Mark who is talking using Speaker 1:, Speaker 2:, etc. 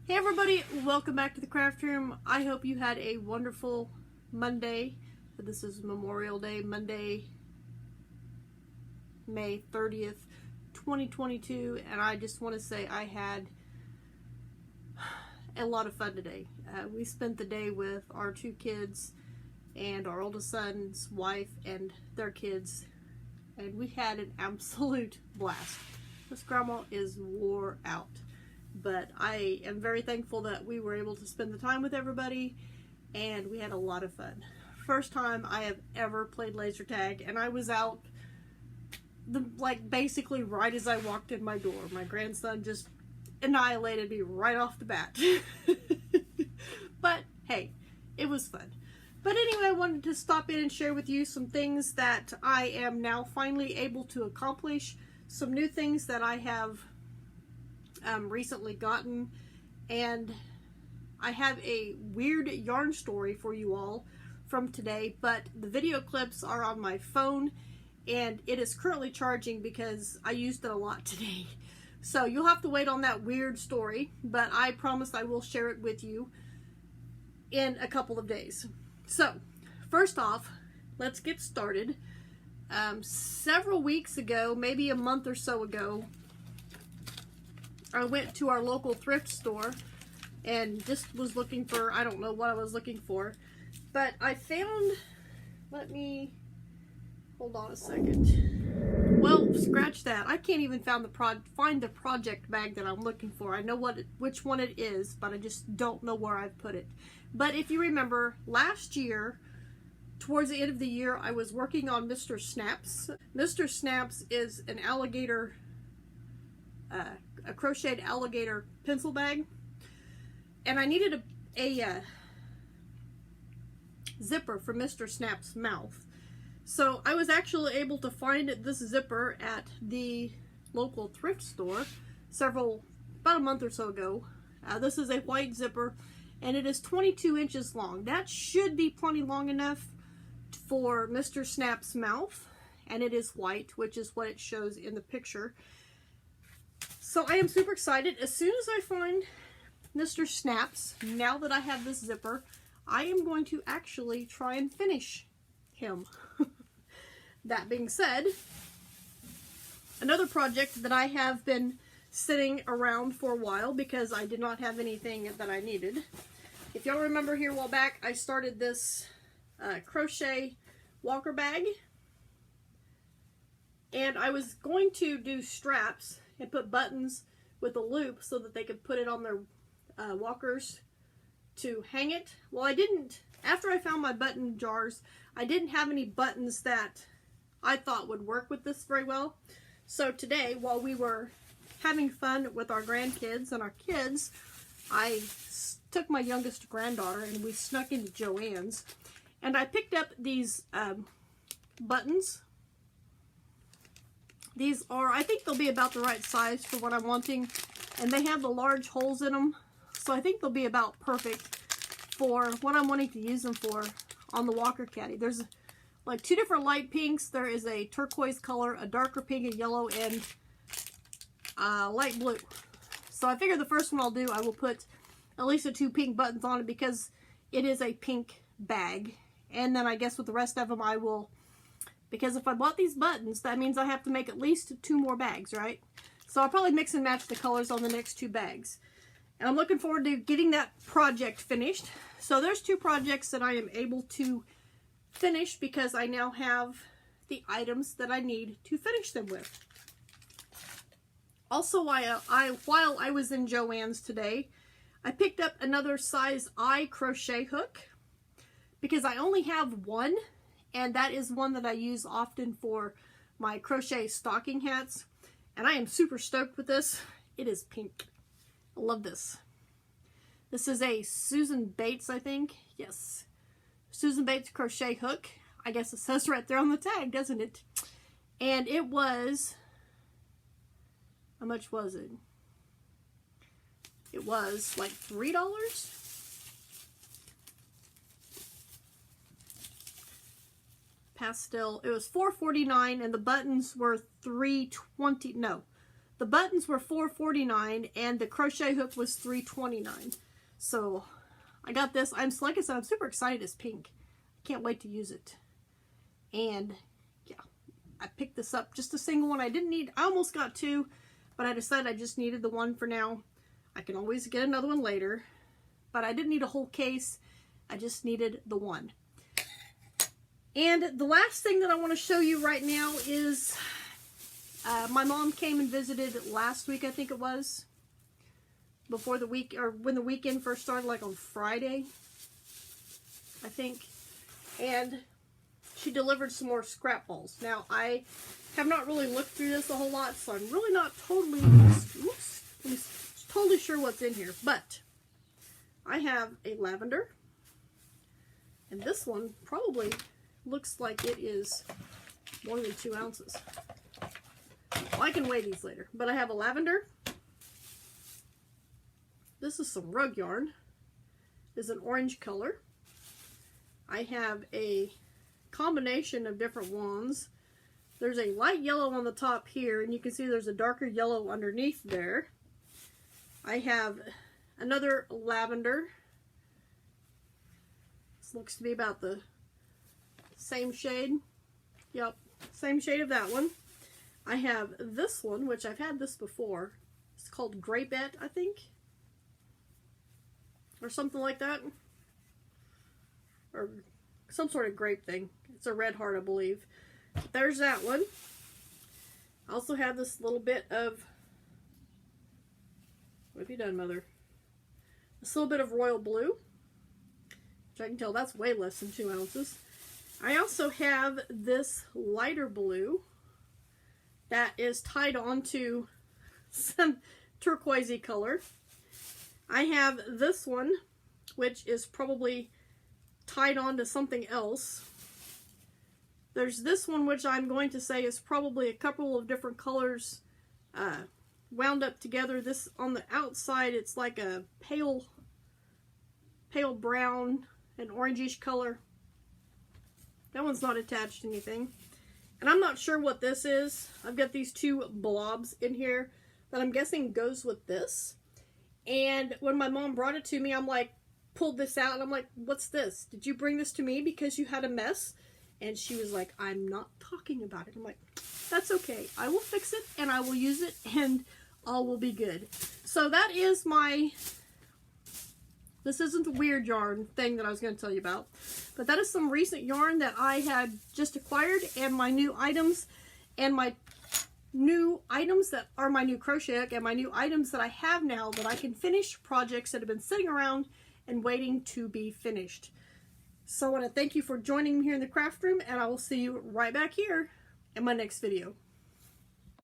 Speaker 1: Hey everybody, welcome back to the craft room. I hope you had a wonderful Monday. This is Memorial Day, Monday, May 30th, 2022, and I just want to say I had a lot of fun today. We spent the day with our two kids and our oldest son's wife and their kids, and we had an absolute blast. This grandma is wore out. But I am very thankful that we were able to spend the time with everybody, and we had a lot of fun. First time I have ever played laser tag, and I was out basically right as I walked in my door. My grandson just annihilated me right off the bat. But hey, it was fun. But anyway, I wanted to stop in and share with you some things that I am now finally able to accomplish, some new things that I have recently gotten, and I have a weird yarn story for you all from today, but the video clips are on my phone and it is currently charging because I used it a lot today. So you'll have to wait on that weird story, but I promise I will share it with you in a couple of days. So first off, let's get started. Several weeks ago, maybe a month or so ago, I went to our local thrift store and just was looking for, I don't know what I was looking for, but I found, let me, hold on a second. Well, scratch that. I can't even find the project bag that I'm looking for. I know which one it is, but I just don't know where I've put it. But if you remember, last year, towards the end of the year, I was working on Mr. Snaps. Mr. Snaps is an alligator, a crocheted alligator pencil bag, and I needed a zipper for Mr. Snap's mouth. So I was actually able to find this zipper at the local thrift store about a month or so ago. This is a white zipper, and it is 22 inches long. That should be plenty long enough for Mr. Snap's mouth, and it is white, which is what it shows in the picture. So I am super excited. As soon as I find Mr. Snaps, now that I have this zipper, I am going to actually try and finish him. That being said, another project that I have been sitting around for a while because I did not have anything that I needed. If y'all remember here a while back, I started this crochet walker bag, and I was going to do straps and put buttons with a loop so that they could put it on their walkers to hang it. Well, I didn't, after I found my button jars, I didn't have any buttons that I thought would work with this very well. So today, while we were having fun with our grandkids and our kids, I took my youngest granddaughter and we snuck into Joann's, and I picked up these buttons. These are, I think they'll be about the right size for what I'm wanting, and they have the large holes in them, so I think they'll be about perfect for what I'm wanting to use them for on the walker caddy. There's like two different light pinks. There is a turquoise color, a darker pink, a yellow, and light blue. So I figure the first one I'll do, I will put at least the two pink buttons on it because it is a pink bag. And then I guess with the rest of them I will, because if I bought these buttons, that means I have to make at least 2 more bags, right? So I'll probably mix and match the colors on the next 2 bags. And I'm looking forward to getting that project finished. So there's 2 projects that I am able to finish because I now have the items that I need to finish them with. Also, while I was in Joann's today, I picked up another size I crochet hook because I only have one. And that is one that I use often for my crochet stocking hats. And I am super stoked with this. It is pink. I love this. This is a Susan Bates, I think. Yes. Susan Bates crochet hook. I guess it says right there on the tag, doesn't it? And it was, how much was it? It was like $3. Pastel. It was $4.49 and the buttons were $3.20. No, The buttons were $4.49 and the crochet hook was $3.29. So I got this. Like I said, I'm super excited. It's pink. Can't wait to use it. And yeah, I picked this up, just a single one. I didn't need, I almost got two, but I decided I just needed the one for now. I can always get another one later, but I didn't need a whole case. I just needed the one. And the last thing that I want to show you right now is my mom came and visited last week, I think it was, before the week, or when the weekend first started, like on Friday, I think. And she delivered some more scrap balls. Now, I have not really looked through this a whole lot, so I'm really not totally, totally sure what's in here. But I have a lavender, and this one probably looks like it is more than 2 ounces. Well, I can weigh these later. But I have a lavender. This is some rug yarn. It's an orange color. I have a combination of different wands. There's a light yellow on the top here, and you can see there's a darker yellow underneath there. I have another lavender. This looks to be about the same shade. Yep, same shade of that one. I have this one, which I've had this before. It's called Grapette, I think. Or something like that. Or some sort of grape thing. It's a red heart, I believe. There's that one. I also have this little bit of... What have you done, Mother? This little bit of royal blue. Which I can tell that's way less than 2 ounces. I also have this lighter blue that is tied onto some turquoisey color. I have this one, which is probably tied onto something else. There's this one, which I'm going to say is probably a couple of different colors wound up together. This on the outside, it's like a pale brown, an orangish color. That one's not attached to anything. And I'm not sure what this is. I've got these two blobs in here that I'm guessing goes with this. And when my mom brought it to me, I'm like, pulled this out, and I'm like, what's this? Did you bring this to me because you had a mess? And she was like, I'm not talking about it. I'm like, that's okay. I will fix it, and I will use it, and all will be good. So that is my... This isn't the weird yarn thing that I was going to tell you about, but that is some recent yarn that I had just acquired, and my new items, and my new items that are my new crochet hook, and my new items that I have now that I can finish projects that have been sitting around and waiting to be finished. So I want to thank you for joining me here in the craft room, and I will see you right back here in my next video.